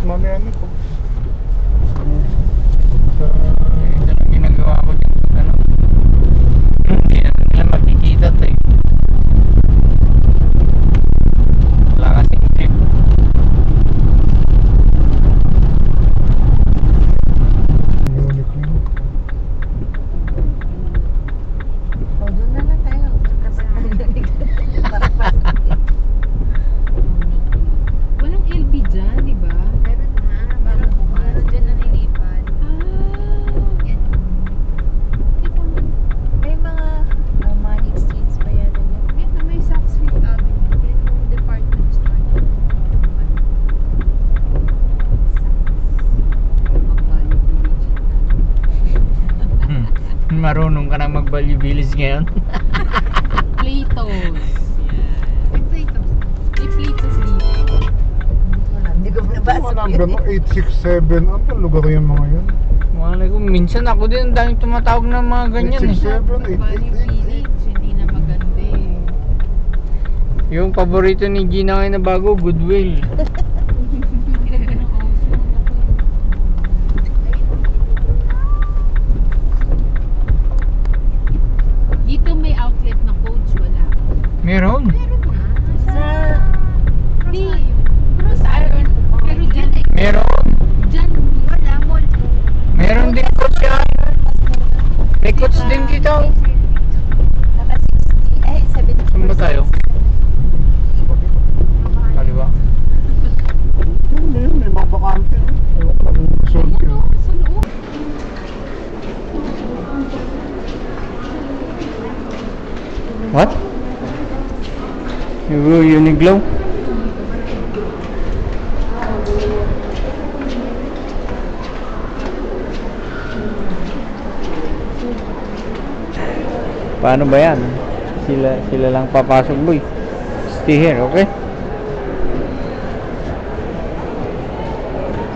mamaya na po. Ito lang ginagawa ko dito. Ano? Hindi naman nila makikita ito eh. Wala kasing chip. Uniqlo. O, doon na lang tayo. Para pa. Walang LB dyan, di ba? Meron na. Meron dyan na nilipan. Yan. May mga romantic streets pa yan. Yan na may Saks Fifth Avenue. Yan yung department store. Marunong ka nang magbalyo-bilis ngayon. Plato's. Yan. May Plato's. May Plato's dito. Hindi ko nabasa. Mga number mo, 867. Ano ba lugar yung mga yan? Malay ko, minsan ako din ang daming tumatawag ng mga ganyan eh. 867, Bali Village, hindi na maganda eh. Yung paborito ni Gina ngayon na bago, Goodwill. Dito may outlet na Coach, wala. Meron. Meron na. Sa... Di, Cross Iron. Pero dyan eh. Meron. Dyan, Wala, mall. Meron din coach yan. May coach din dito. Naka 60. Ay, 70. Saan ba tayo? Kaliwa. Hindi yun, may mga bakante. Ewan ko lang, sold yun. sa loob. What? Uniqlo? Paano ba yan? Sila lang papasok, boy. Stay here, okay?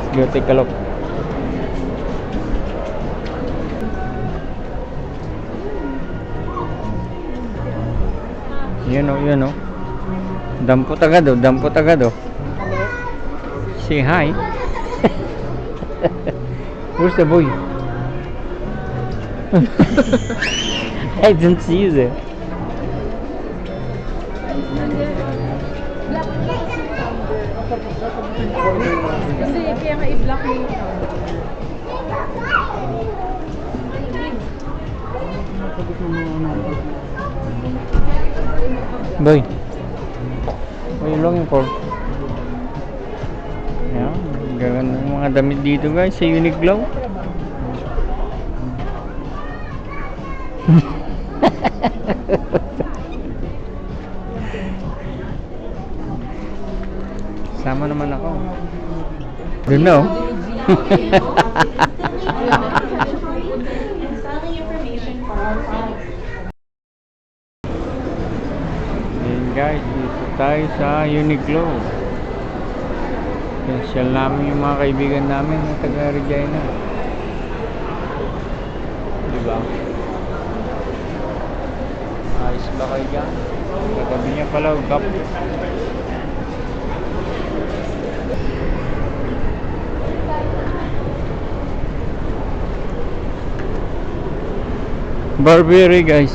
Let's go take a look. Yun o. Dampot agad o. Say hi. Where's the boy? I didn't see you there. Kasi kaya nga i-block mo yung number. Boy, what are you looking for? Yan, gaganda ng mga damit dito guys sa Uniqlo. Sama naman ako. Don't know. Ayan guys, dito tayo sa Uniqlo. Pensyal namin yung mga kaibigan namin na taga Regina. Diba? Ayos ba kayo dyan? Katabi niya pala, gap. Burberry guys.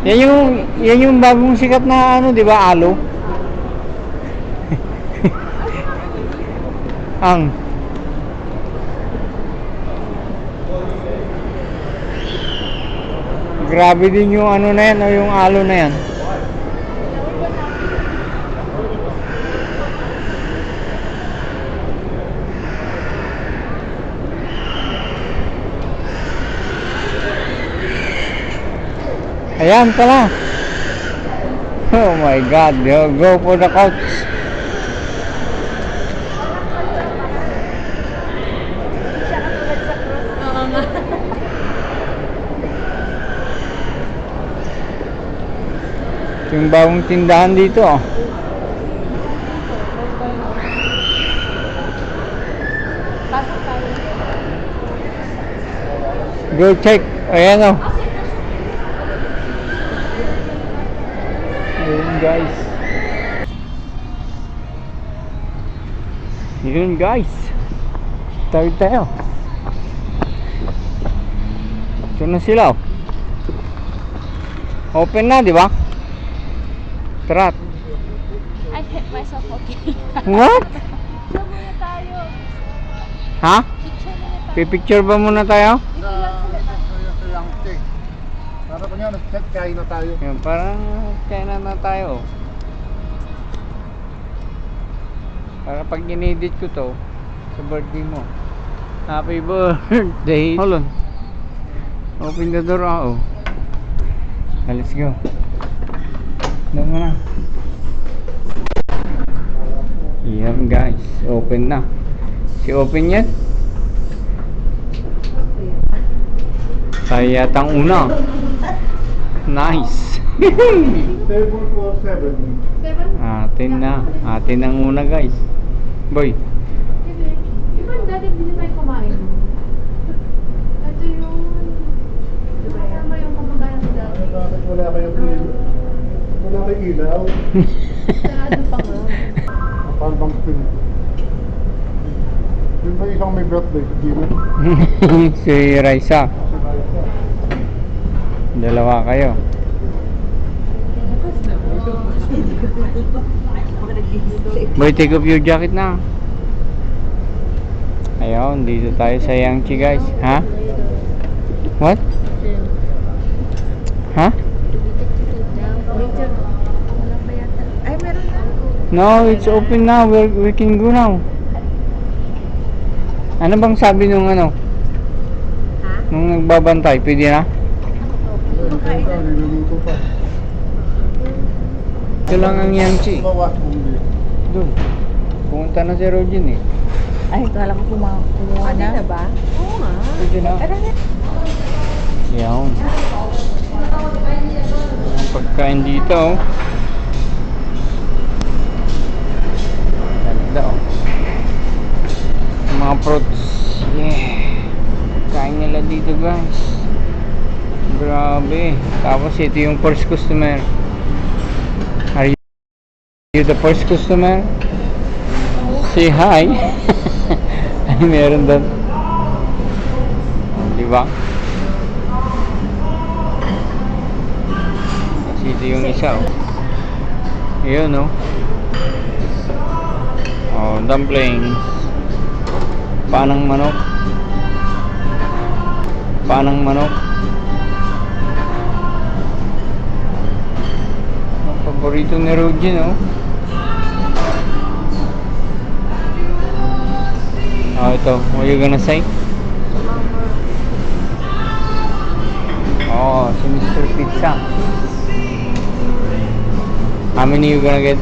Yan yung bagong sikat na ano, 'di ba? Alo. Ang grabe din yung ano na yan, o yung alo na yan. Ayan pala. Oh my god, go for the couch. Oo nga. Ito yung bagong tindahan dito. Oh. Pasok tayo. Go check. Ayan o. Ayan guys. Yun guys. Tawid tayo. Ito na sila oh. Open na, di ba? Tara. I hit myself okay. What? Picture muna tayo. Ha? Picture muna tayo. Pipicture ba muna tayo? Sa Yangtze. Para pa niya, nag-kain na tayo. Yan, parang kainan na tayo. Para pag inedit ko to sa birthday mo. Happy birthday. Hold on. Open the door ako. Let's go. Doon mo na. Yan guys. Open na. Si open yan? Tayo yatang una. Nice. Table for 7. Atin na. Atin ang una guys. Boy. Di ba dati hindi tayo kumain? Ito yung... Kasama yung kamag-anak ni dati. Bakit wala kayong ilaw? Wala kayong ilaw? Sarado pa nga. Kapal bang pin. Yung ba isang may birthday? Gino? Si Raisa. Si Raisa. Dalawa kayo. Boy, take off your jacket na. Ayun, dito tayo sa Yangtze guys. Ha? What? Ha? Ay, meron na. No, it's open now. We can go now. Ano bang sabi nung ano? Ha? Nung nagbabantay, pwede na? Kumakain ka, niluluto pa. Ito lang ang Yangtze. Bawas mo hindi. Doon. Pumunta na si Rogin eh. Ay, kala ko kumuha na. Na ba? Oo nga. Pwede na. Yan. Ang pagkain dito oh. Ganda oh. Ang mga fruits. Yeah. Kain nila dito guys. Grabe. Tapos ito yung first customer. Are you the first customer? Say hi. Ay, meron doon. Diba? Kasi ito yung isa oh. Yun oh. Oh, dumplings. Panang manok. Panang manok. Ang paborito ni Rogin oh. Oh, ito. What you gonna say? Oh, si Mr. Pizza. How many you gonna get?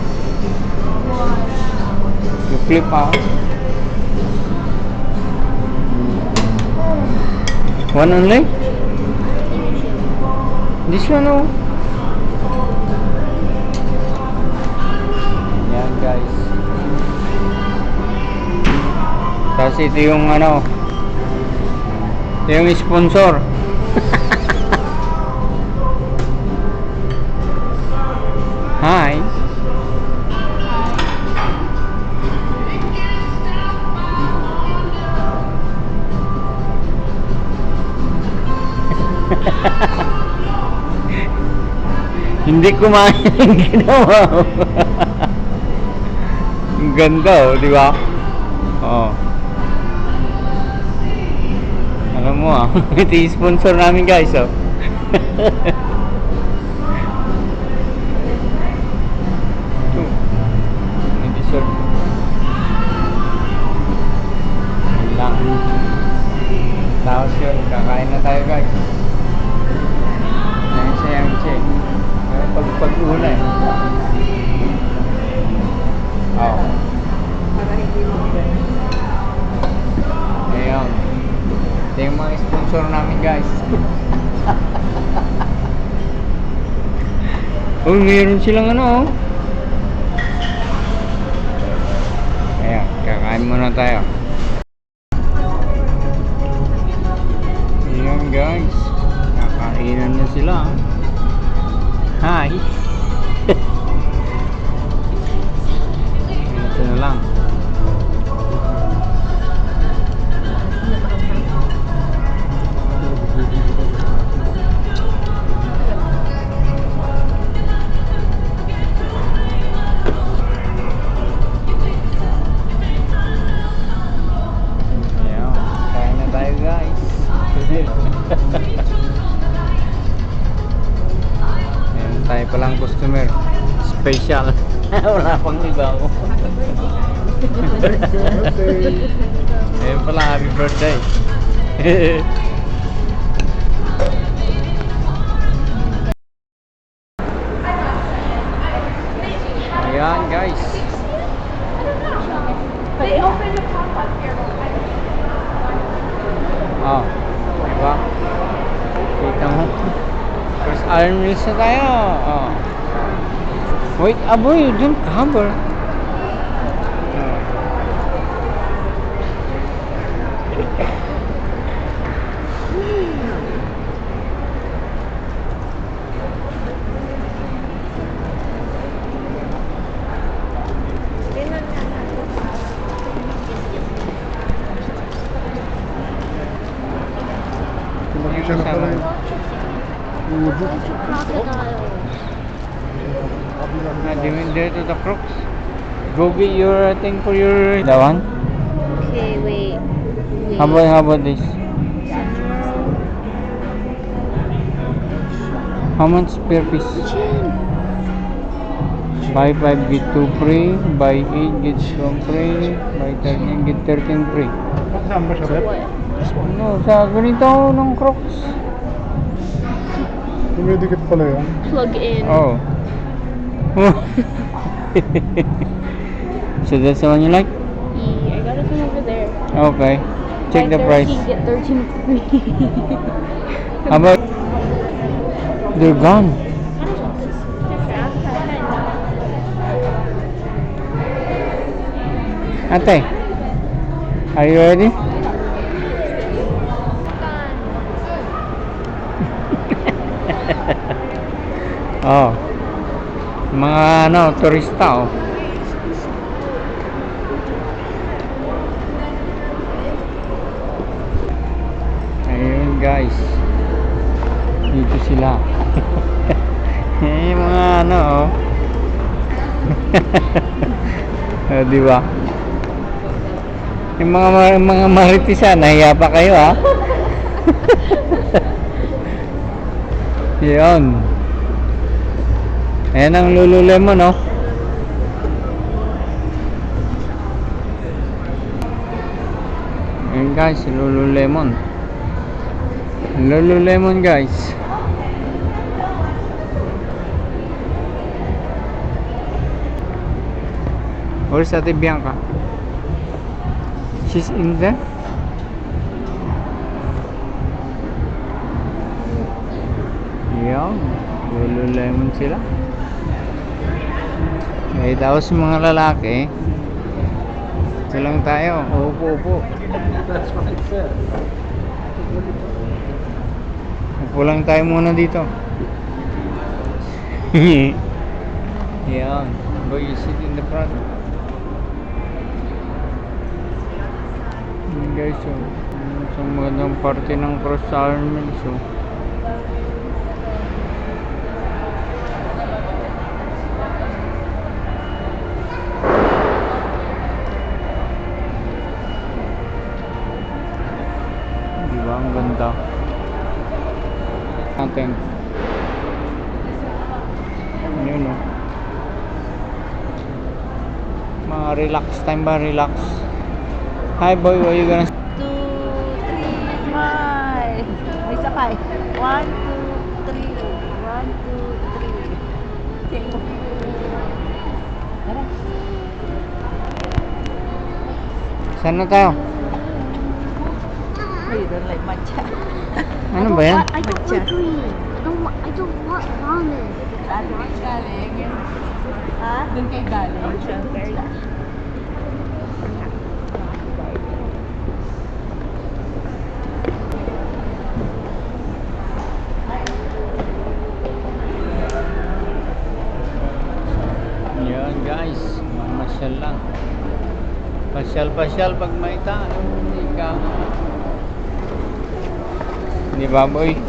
You flip out. One only? This one oh. Yan guys. Tapos ito yung ano. Ito yung sponsor. Hi. Hindi kumain ang ginawa mo. Ang ganda oh, di ba? Oo. Alam mo ah, ito yung sponsor namin guys oh. Ito. May dessert. Yan lang. Tapos yun, kakain na tayo guys. Ayan siya yung check. Pag-una eh. Oo. Para hindi mo Ayan. Ito yung mga sponsor namin guys. Oh, meron silang ano oh. Ayan, kakain muna tayo. Ayan guys. Kakainan na sila. Hi. Ito na lang. tayo palang customer. Special. Wala pang iba ako. Ayun pala, happy birthday. Ayan guys. They opened a pop-up here. Oh, diba? Kita mo. First Iron Wheels na tayo. Oh. Wait, aboy, you don't cover. Oh. Nakita na pala yun. Udo. There to the crooks. Go get your thing for your... That one? Okay, wait. How about this? How much per piece? Buy 5 get 2 free. Buy 8 get 1 free. Buy 13 get 13 free. Saan ba siya, Rep? No, sa ganito ng Crocs. Tumidikit pala yan. Plug in. Oh. So that's the one you like? Yeah, I got it from over there. Okay. Check Buy the price. 13, get 13 free. How about... They're gone. Ate, are you ready? Oh. Mga ano, turista oh. Ayun guys. Dito sila. Mga ano oh. Oh, di ba? Yung mga maritisan, nahiya pa kayo ha. Yun. Ayan ang Lululemon no. Ayan guys, Lululemon. Lululemon guys. Where's Ate Bianca? She's in there? Yan, Lululemon sila. Eh, tapos mga lalaki, ito lang tayo, upo. Upo lang tayo muna dito. Yan, go you sit in the front. Yan guys, so, sa magandang parte ng Cross Army, so. Diba, ang ganda natin. Yun o. Mga relax time ba? Relax. Hi boy, what you gonna... 2, 3, hi! May sakay. 1, 2, 3. 1, 2, 3. Tara. Saan na tayo? Oh, you don't like matcha. Ano ba yan? I don't Matcha. want green. I don't want ramen. Saan galing? Ha? Doon kayo galing. Siyempre. Yan guys, mamasyal lang. Pasyal pag may tao. Hindi ka. Di ba boy? Should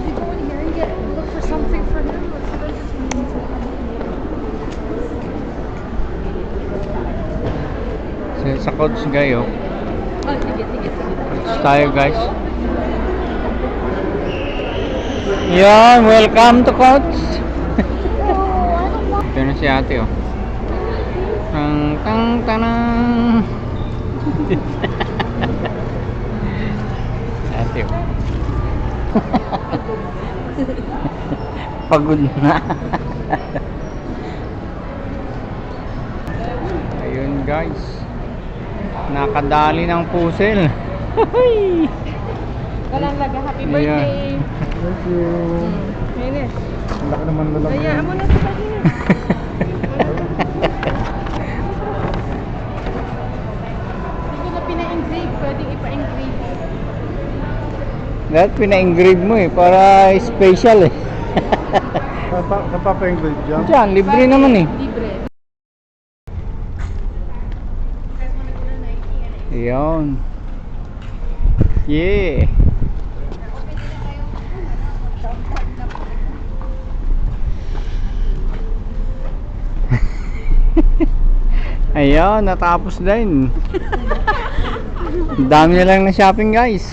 we go in here and look for something for him? Or should I just Sa Coach Gayo. Oh, sige. Coach tayo guys. Yan, welcome to Coach. Oh, I don't want. Ito na si ate, oh. Tang, tang, tanang. Ate, oh. Pagod na. Ayun, guys. Nakadali ng puzzle. Walang laga. Happy Ayan. birthday. Thank you. Menes. Ang laki naman na lang. Hayaan mo na sa kanya. Hindi ko na pina-engrave. Pwedeng ipa-engrave. Dapat pina-engrave mo eh, para special eh. Napapa-engrave dyan. Diyan, libre naman eh. Libre. Ayun. Yeah. Ayun, natapos din. Ang dami na lang na shopping, guys.